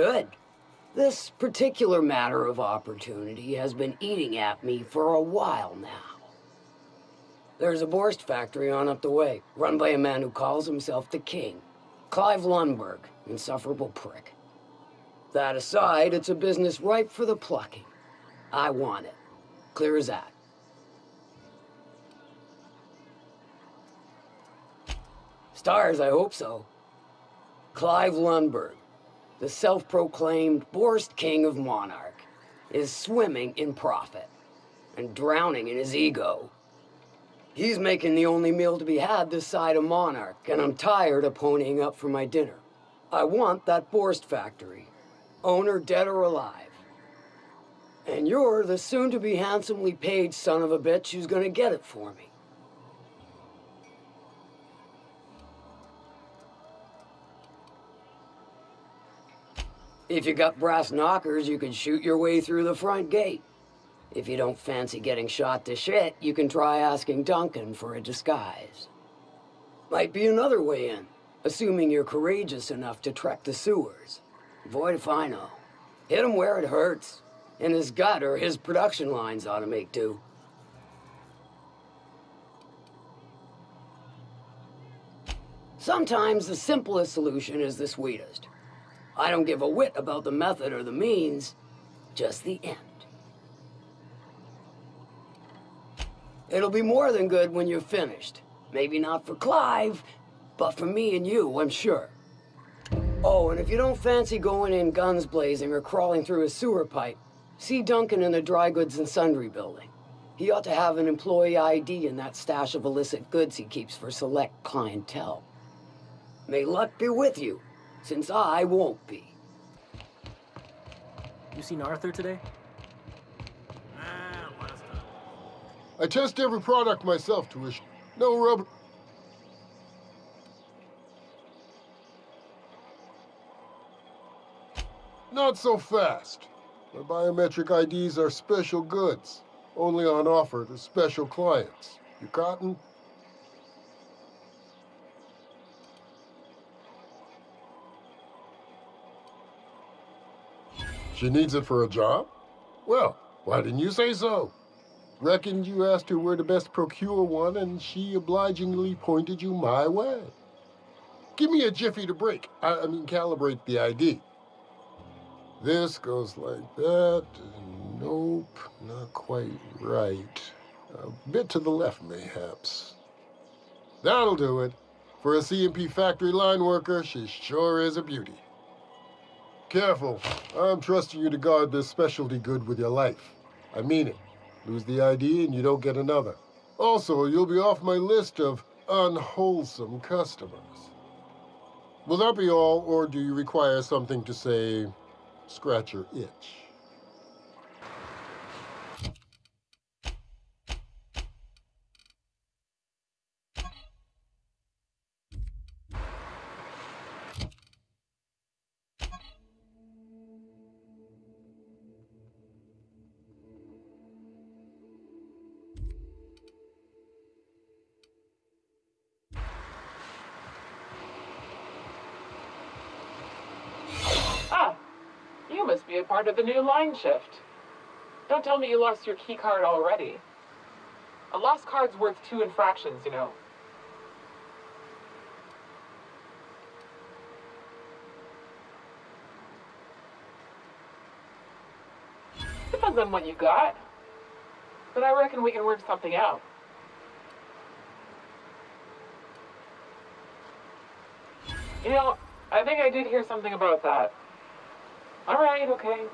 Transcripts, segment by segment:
Good. This particular matter of opportunity has been eating at me for a while now. There's a Borst factory on up the way, run by a man who calls himself the King. Clive Lundberg, insufferable prick. That aside, it's a business ripe for the plucking. I want it. Clear as that. Stars, I hope so. Clive Lundberg, the self-proclaimed Borst King of Monarch, is swimming in profit and drowning in his ego. He's making the only meal to be had this side of Monarch, and I'm tired of ponying up for my dinner. I want that Borst factory, owner dead or alive. And you're the soon-to-be handsomely paid son of a bitch who's gonna get it for me. If you got brass knockers, you can shoot your way through the front gate. If you don't fancy getting shot to shit, you can try asking Duncan for a disguise. Might be another way in, assuming you're courageous enough to trek the sewers. Void if I know. Hit him where it hurts. In his gut, or his production lines ought to make do. Sometimes the simplest solution is the sweetest. I don't give a whit about the method or the means, just the end. It'll be more than good when you're finished. Maybe not for Clive, but for me and you, I'm sure. Oh, and if you don't fancy going in guns blazing or crawling through a sewer pipe, see Duncan in the dry goods and sundry building. He ought to have an employee ID in that stash of illicit goods he keeps for select clientele. May luck be with you, since I won't be. You seen Arthur today? I test every product myself, Tuition. No rubber. Not so fast. My biometric IDs are special goods, only on offer to special clients. You cotton? She needs it for a job? Well, why didn't you say so? Reckoned you asked her where to best procure one, and she obligingly pointed you my way. Give me a jiffy to break. I mean, calibrate the ID. This goes like that. Nope, not quite right. A bit to the left, mayhaps. That'll do it. For a CMP factory line worker, she sure is a beauty. Careful. I'm trusting you to guard this specialty good with your life. I mean it. Lose the ID and you don't get another. Also, you'll be off my list of unwholesome customers. Will that be all, or do you require something to say, scratch your itch? You must be a part of the new line shift. Don't tell me you lost your key card already. A lost card's worth 2 infractions, you know. Depends on what you got. But I reckon we can work something out. You know, I think I did hear something about that. All right, okay.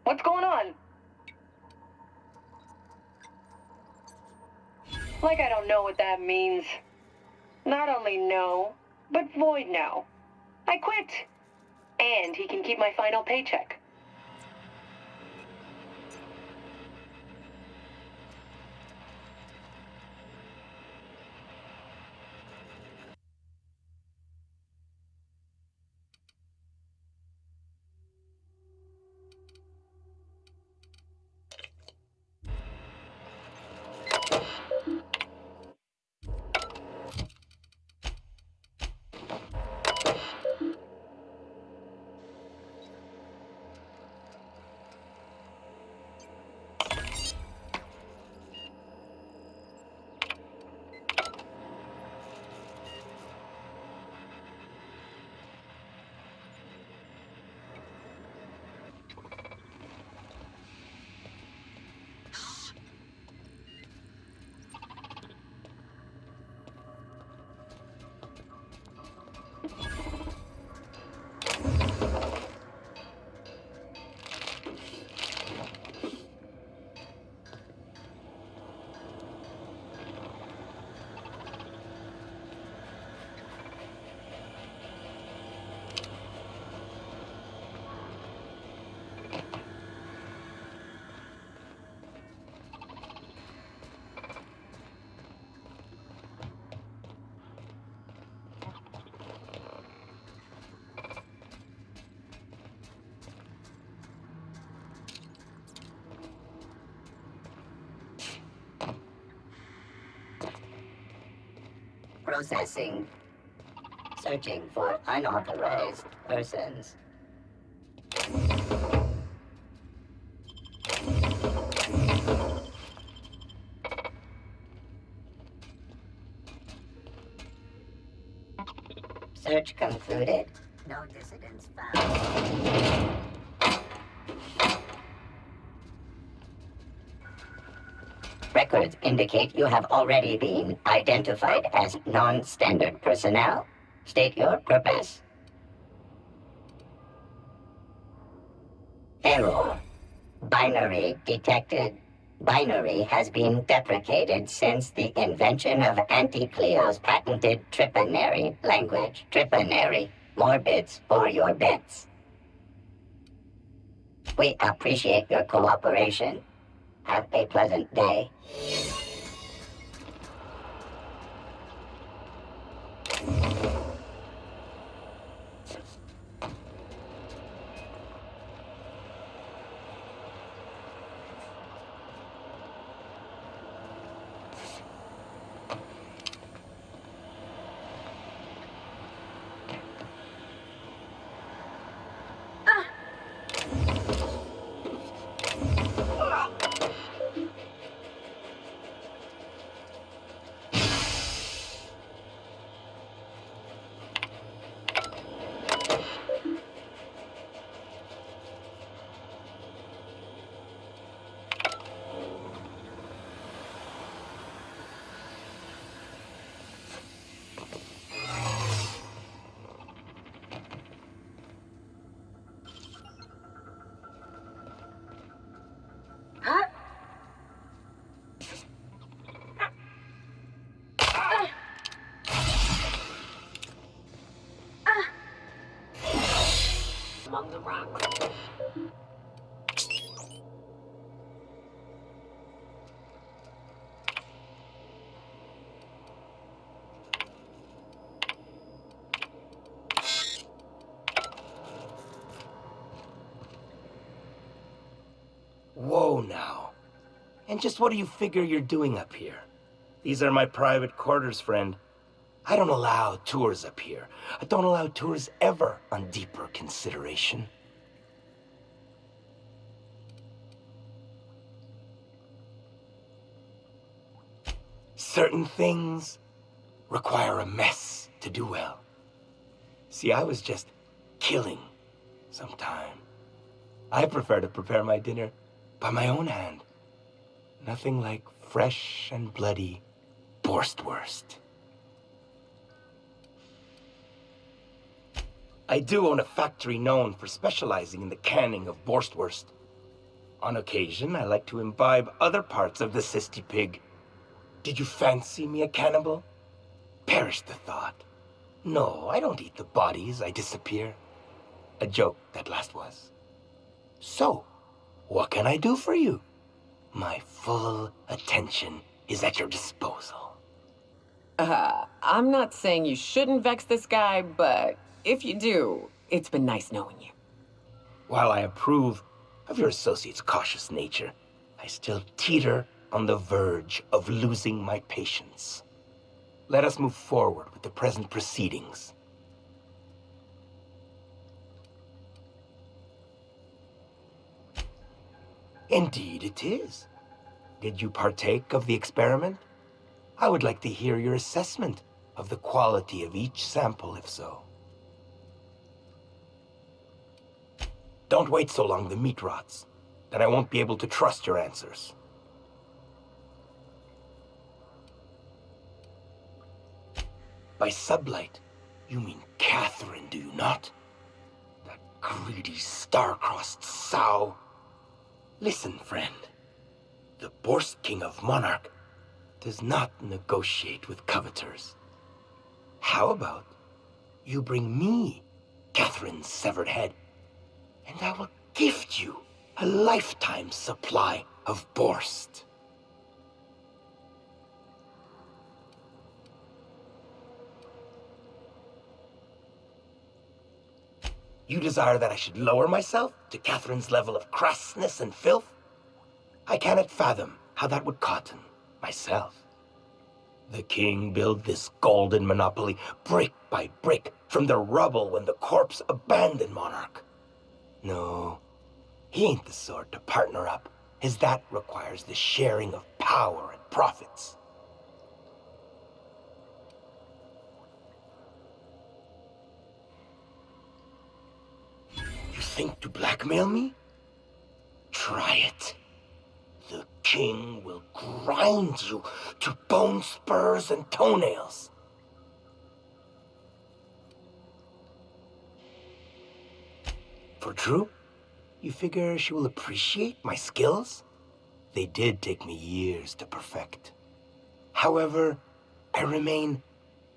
What's going on? Like I don't know what that means. Not only no, but void no. I quit. And he can keep my final paycheck. Processing. Searching for unauthorized persons. Search concluded. No dissidents found. Records indicate you have already been identified as non-standard personnel. State your purpose. Error. Binary detected. Binary has been deprecated since the invention of Anti-Cleo's patented Tripanary language. Tripanary. More bits for your bits. We appreciate your cooperation. Have a pleasant day. Among the rocks. Whoa now. And just what do you figure you're doing up here? These are my private quarters, friend. I don't allow tours up here. I don't allow tours ever on deeper consideration. Certain things require a mess to do well. See, I was just killing sometime. I prefer to prepare my dinner by my own hand. Nothing like fresh and bloody Borstwurst. I do own a factory known for specializing in the canning of Borstwurst. On occasion, I like to imbibe other parts of the cysty pig. Did you fancy me a cannibal? Perish the thought. No, I don't eat the bodies, I disappear. A joke, that last was. So, what can I do for you? My full attention is at your disposal. I'm not saying you shouldn't vex this guy, but if you do, it's been nice knowing you. While I approve of your associate's cautious nature, I still teeter on the verge of losing my patience. Let us move forward with the present proceedings. Indeed it is. Did you partake of the experiment? I would like to hear your assessment of the quality of each sample, if so. Don't wait so long the meat rots. Then I won't be able to trust your answers. By sublight, you mean Catherine, do you not? That greedy, star-crossed sow. Listen, friend. The Borst King of Monarch does not negotiate with coveters. How about you bring me Catherine's severed head, and I will gift you a lifetime supply of Borst. You desire that I should lower myself to Catherine's level of crassness and filth? I cannot fathom how that would cotton myself. The king built this golden monopoly brick by brick from the rubble when the corpse abandoned Monarch. No, he ain't the sort to partner up, as that requires the sharing of power and profits. think to blackmail me? Try it. The king will grind you to bone spurs and toenails. For true? You figure she will appreciate my skills? They did take me years to perfect. However, I remain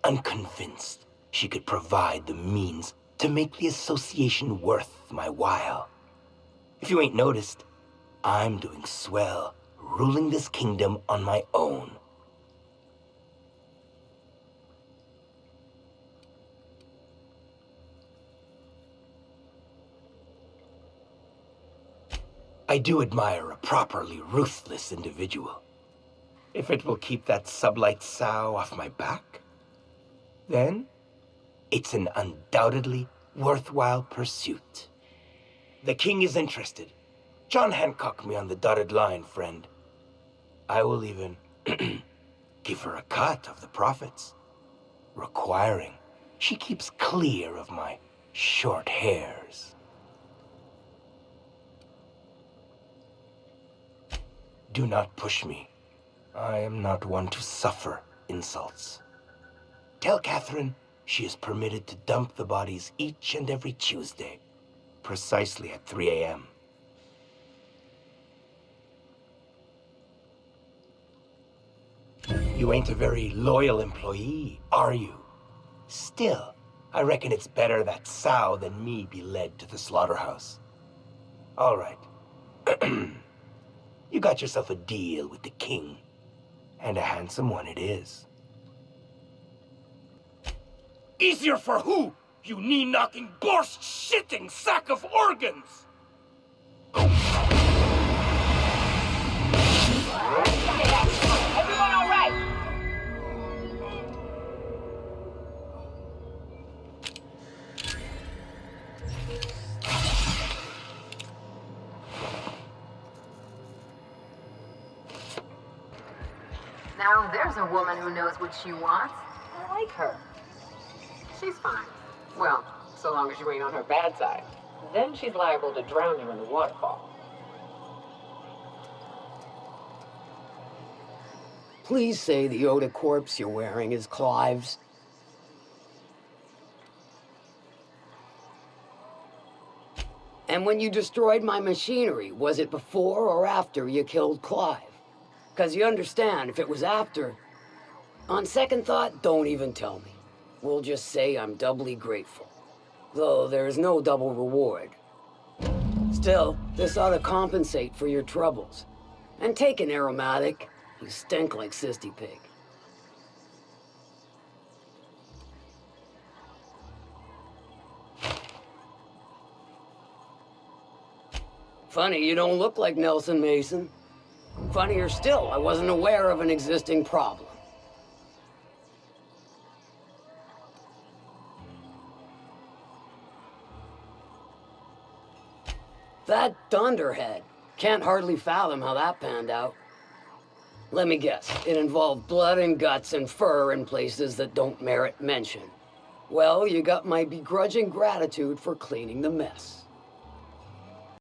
unconvinced she could provide the means to make the association worth my while. If you ain't noticed, I'm doing swell, ruling this kingdom on my own. I do admire a properly ruthless individual. If it will keep that sublight sow off my back, then it's an undoubtedly worthwhile pursuit. The king is interested. John Hancock me on the dotted line, friend. I will even give her a cut of the profits, requiring she keeps clear of my short hairs. Do not push me. I am not one to suffer insults. Tell Catherine she is permitted to dump the bodies each and every Tuesday, precisely at 3 a.m. You ain't a very loyal employee, are you? Still, I reckon it's better that sow than me be led to the slaughterhouse. All right. You got yourself a deal with the king. And a handsome one it is. Easier for who, you knee-knocking, borscht-shitting sack of organs? Everyone all right? Now there's a woman who knows what she wants. I like her. She's fine. Well, so long as you ain't on her bad side. Then she's liable to drown you in the waterfall. Please say the Yoda corpse you're wearing is Clive's. And when you destroyed my machinery, was it before or after you killed Clive? Because you understand, if it was after, on second thought, don't even tell me. We'll just say I'm doubly grateful. Though there's no double reward. Still, this ought to compensate for your troubles. And take an aromatic. You stink like Sisty Pig. Funny, you don't look like Nelson Mason. Funnier still, I wasn't aware of an existing problem. That dunderhead. Can't hardly fathom how that panned out. Let me guess, it involved blood and guts and fur in places that don't merit mention. Well, you got my begrudging gratitude for cleaning the mess.